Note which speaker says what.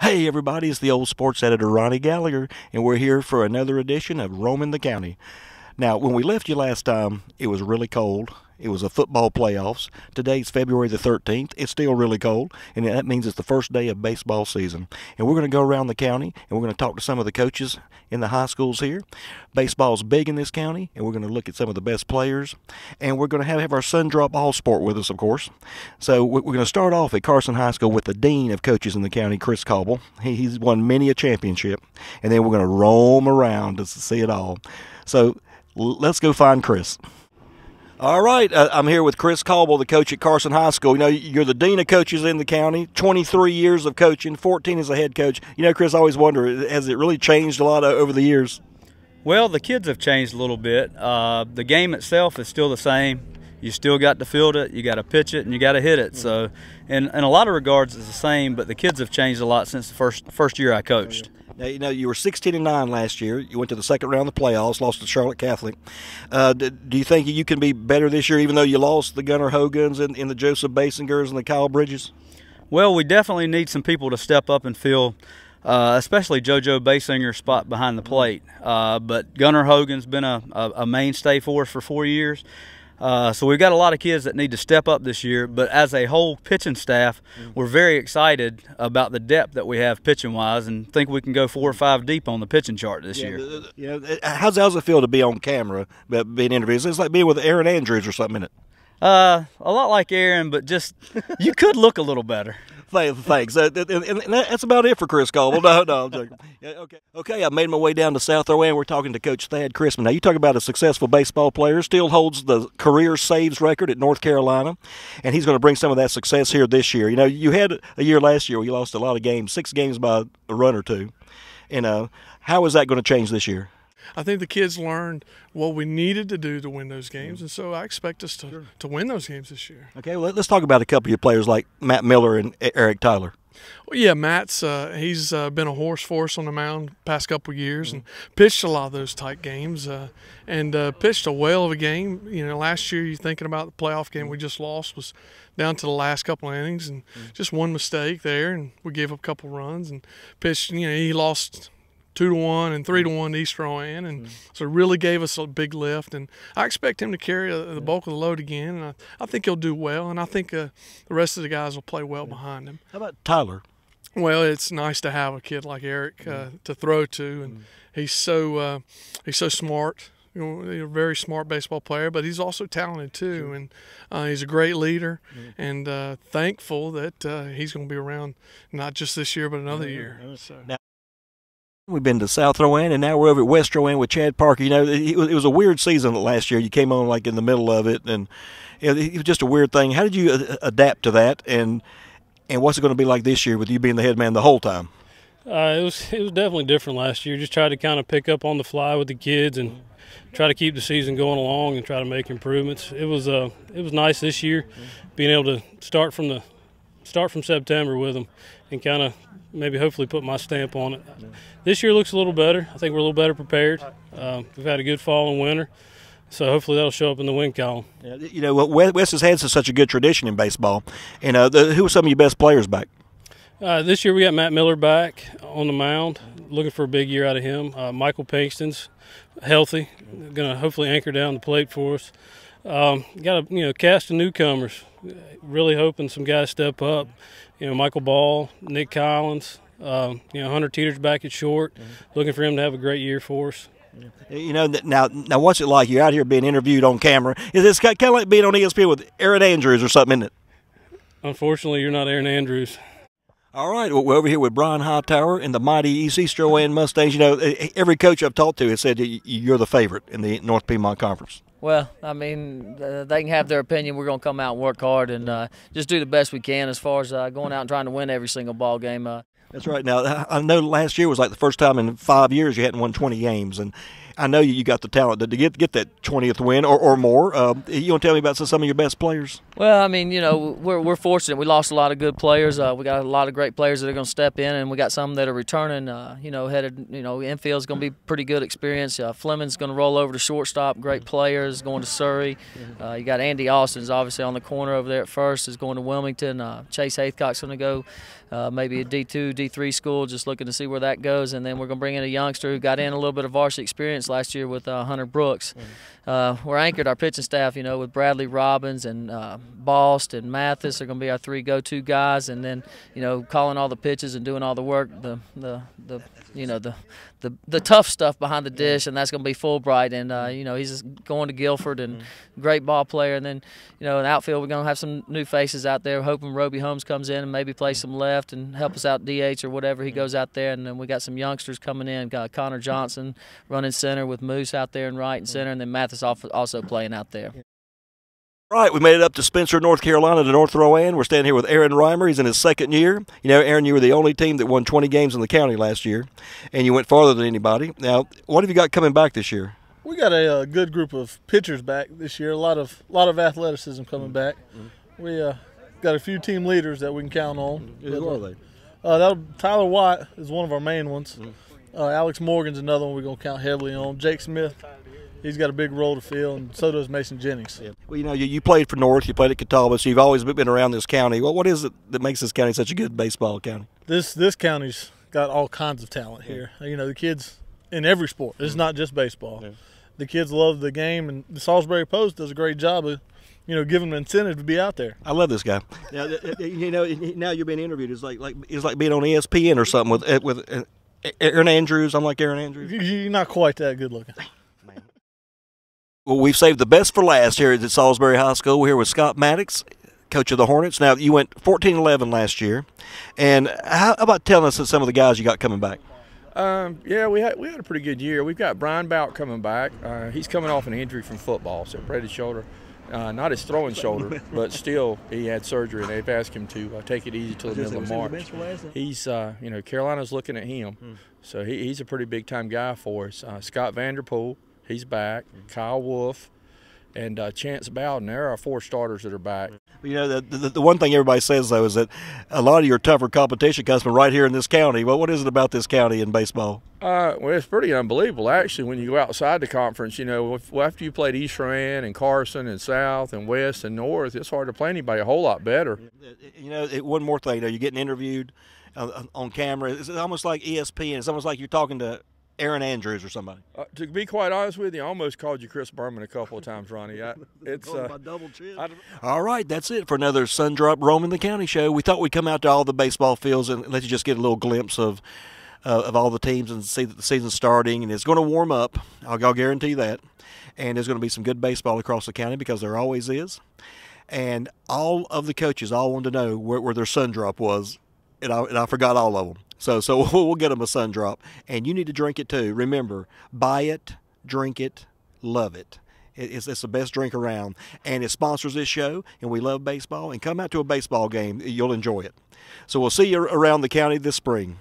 Speaker 1: Hey everybody, it's the old sports editor Ronnie Gallagher, and we're here for another edition of Roaming the County. Now, when we left you last time, it was really cold. It was a football playoffs. Today's February the 13th. It's still really cold, and that means it's the first day of baseball season. And we're going to go around the county, and we're going to talk to some of the coaches in the high schools here. Baseball's big in this county, and we're going to look at some of the best players. And we're going to have our son drop ball sport with us, of course. So we're going to start off at Carson High School with the dean of coaches in the county, Chris Caldwell. He's won many a championship. And then we're going to roam around to see it all. So let's go find Chris. All right, I'm here with Chris Caldwell, the coach at Carson High School. You know, you're the dean of coaches in the county, 23 years of coaching, 14 as a head coach. You know, Chris, I always wonder, has it really changed a lot over the years?
Speaker 2: Well, the kids have changed a little bit. The game itself is still the same. You still got to field it, you got to pitch it, and you got to hit it. So, in a lot of regards, it's the same, but the kids have changed a lot since the first year I coached.
Speaker 1: Now, you know, you were 16-9 last year. You went to the second round of the playoffs, lost to Charlotte Catholic. Do you think you can be better this year, even though you lost the Gunnar Hogans and the Joseph Basingers and the Kyle Bridges?
Speaker 2: Well, we definitely need some people to step up and fill, especially JoJo Basinger's spot behind the plate. But Gunnar Hogan's been a mainstay for us for 4 years. So we've got a lot of kids that need to step up this year, but as a whole pitching staff, we're very excited about the depth that we have pitching-wise and think we can go 4 or 5 deep on the pitching chart this year.
Speaker 1: You know, how's it feel to be on camera, being interviewed? It's like being with Aaron Andrews or something, isn't it?
Speaker 2: A lot like Aaron, but just you could look a little better.
Speaker 1: Thanks. And that's about it for Chris Caldwell. No, I'm joking. Okay, I made my way down to South Rowan. We're talking to Coach Thad Chrisman. Now, you talk about a successful baseball player, still holds the career saves record at North Carolina, and he's going to bring some of that success here this year. You know, you had a year last year where you lost a lot of games, 6 games by a run or two. And how is that going to change this year?
Speaker 3: I think the kids learned what we needed to do to win those games, and so I expect us to win those games this year.
Speaker 1: Okay, well, let's talk about a couple of your players like Matt Miller and Eric Tyler.
Speaker 3: Well, yeah, Matt's he's been a horse for us on the mound the past couple of years and pitched a lot of those tight games and pitched a whale of a game. You know, last year you're thinking about the playoff game we just lost was down to the last couple of innings and just one mistake there, and we gave up a couple runs and pitched. You know, he lost 2-1 and 3-1 to East Rowan, and so it really gave us a big lift. And I expect him to carry the bulk of the load again, and I think he'll do well, and I think the rest of the guys will play well behind him.
Speaker 1: How about Tyler?
Speaker 3: Well, it's nice to have a kid like Eric to throw to, and he's so smart. You know, he's a very smart baseball player, but he's also talented too, and he's a great leader. And thankful that he's going to be around not just this year but another year. So.
Speaker 1: Now, we've been to South Rowan, and now we're over at West Rowan with Chad Parker. You know, it was a weird season last year. You came on like in the middle of it, and it was just a weird thing. How did you adapt to that, and what's it going to be like this year with you being the head man the whole time?
Speaker 4: It was definitely different last year. Just tried to kind of pick up on the fly with the kids and try to keep the season going along and try to make improvements. It was nice this year, being able to start from September with them and kind of maybe hopefully put my stamp on it. This year looks a little better. I think we're a little better prepared. We've had a good fall and winter, so hopefully that'll show up in the win column.
Speaker 1: You know, West has had such a good tradition in baseball. And who are some of your best players back?
Speaker 4: This year we got Matt Miller back on the mound, looking for a big year out of him. Michael Pinkston's healthy, going to hopefully anchor down the plate for us. Got a cast of newcomers, really hoping some guys step up. You know, Michael Ball, Nick Collins, Hunter Teeter's back at short, looking for him to have a great year for us.
Speaker 1: You know, now what's it like? You're out here being interviewed on camera. It's kind of like being on ESPN with Aaron Andrews or something, isn't it?
Speaker 4: Unfortunately, you're not Aaron Andrews.
Speaker 1: All right, well, we're over here with Bryan Tower and the mighty East Rowan Mustangs. You know, every coach I've talked to has said you're the favorite in the North Piedmont Conference.
Speaker 5: Well, I mean, they can have their opinion. We're going to come out and work hard and just do the best we can as far as going out and trying to win every single ball game.
Speaker 1: That's right. Now, I know last year was like the first time in 5 years you hadn't won 20 games, and I know you got the talent to get that 20th win or more. You want to tell me about some of your best players?
Speaker 5: Well, I mean, we're fortunate. We lost a lot of good players. We got a lot of great players that are going to step in, and we got some that are returning. Infield's going to be pretty good experience. Fleming's going to roll over to shortstop. Great players going to Surrey. You got Andy Austin's obviously on the corner over there at first. Is going to Wilmington. Chase Haythcock's going to go maybe a D2, D3 school, just looking to see where that goes. And then we're going to bring in a youngster who got in a little bit of varsity experience last year with Hunter Brooks. We're anchored, our pitching staff, with Bradley Robbins and Bost and Mathis are going to be our three go-to guys. And then, calling all the pitches and doing all the work, the tough stuff behind the dish, and that's going to be Fulbright. And, he's going to Guilford and great ball player. And then, in the outfield, we're going to have some new faces out there. We're hoping Roby Holmes comes in and maybe play some left and help us out DH or whatever he goes out there. And then we got some youngsters coming in. Got Connor Johnson running center with Moose out there and right and center, and then Mathis also playing out there.
Speaker 1: All right, we made it up to Spencer, North Carolina, to North Rowan. We're standing here with Aaron Reimer. He's in his second year. Aaron, you were the only team that won 20 games in the county last year, and you went farther than anybody. Now, what have you got coming back this year?
Speaker 6: We got a good group of pitchers back this year. A lot of athleticism coming back. We got a few team leaders that we can count on.
Speaker 1: Who are they?
Speaker 6: Tyler White is one of our main ones. Alex Morgan's another one we're going to count heavily on. Jake Smith, he's got a big role to fill, and so does Mason Jennings.
Speaker 1: Yeah. Well, you played for North, you played at Catawba, so you've always been around this county. Well, what is it that makes this county such a good baseball county?
Speaker 6: This county's got all kinds of talent here. The kids in every sport. It's not just baseball. Yeah. The kids love the game, and the Salisbury Post does a great job of giving them incentive to be out there.
Speaker 1: I love this guy. Now, now you're being interviewed. It's like being on ESPN or something with Aaron Andrews. I'm like Aaron Andrews.
Speaker 6: You're not quite that good looking.
Speaker 1: Well, we've saved the best for last here at Salisbury High School. We're here with Scott Maddox, coach of the Hornets. Now, you went 14-11 last year. And how about telling us some of the guys you got coming back?
Speaker 7: Yeah, we had a pretty good year. We've got Brian Bout coming back. He's coming off an injury from football, separated shoulder. Not his throwing shoulder, but still he had surgery, and they've asked him to take it easy till the middle of March. He's, Carolina's looking at him, so he's a pretty big-time guy for us. Scott Vanderpool, he's back. Kyle Wolf, and Chance Bowden. There are 4 starters that are back.
Speaker 1: The one thing everybody says, though, is that a lot of your tougher competition comes from right here in this county. Well, what is it about this county in baseball?
Speaker 7: Well, it's pretty unbelievable, actually, when you go outside the conference. After you played East Rowan and Carson and South and West and North, it's hard to play anybody a whole lot better.
Speaker 1: One more thing, you're getting interviewed on camera. It's almost like ESPN. It's almost like you're talking to Aaron Andrews or somebody.
Speaker 7: To be quite honest with you, I almost called you Chris Berman a couple of times, Ronnie. It's
Speaker 1: my double chin. All right, that's it for another Sundrop Roaming the County show. We thought we'd come out to all the baseball fields and let you just get a little glimpse of all the teams and see that the season's starting, and it's going to warm up. I'll guarantee that. And there's going to be some good baseball across the county because there always is. And all of the coaches all wanted to know where their sun drop was, and I forgot all of them. So we'll get them a sun drop, and you need to drink it too. Remember, buy it, drink it, love it. It's the best drink around, and it sponsors this show, and we love baseball. And come out to a baseball game. You'll enjoy it. So we'll see you around the county this spring.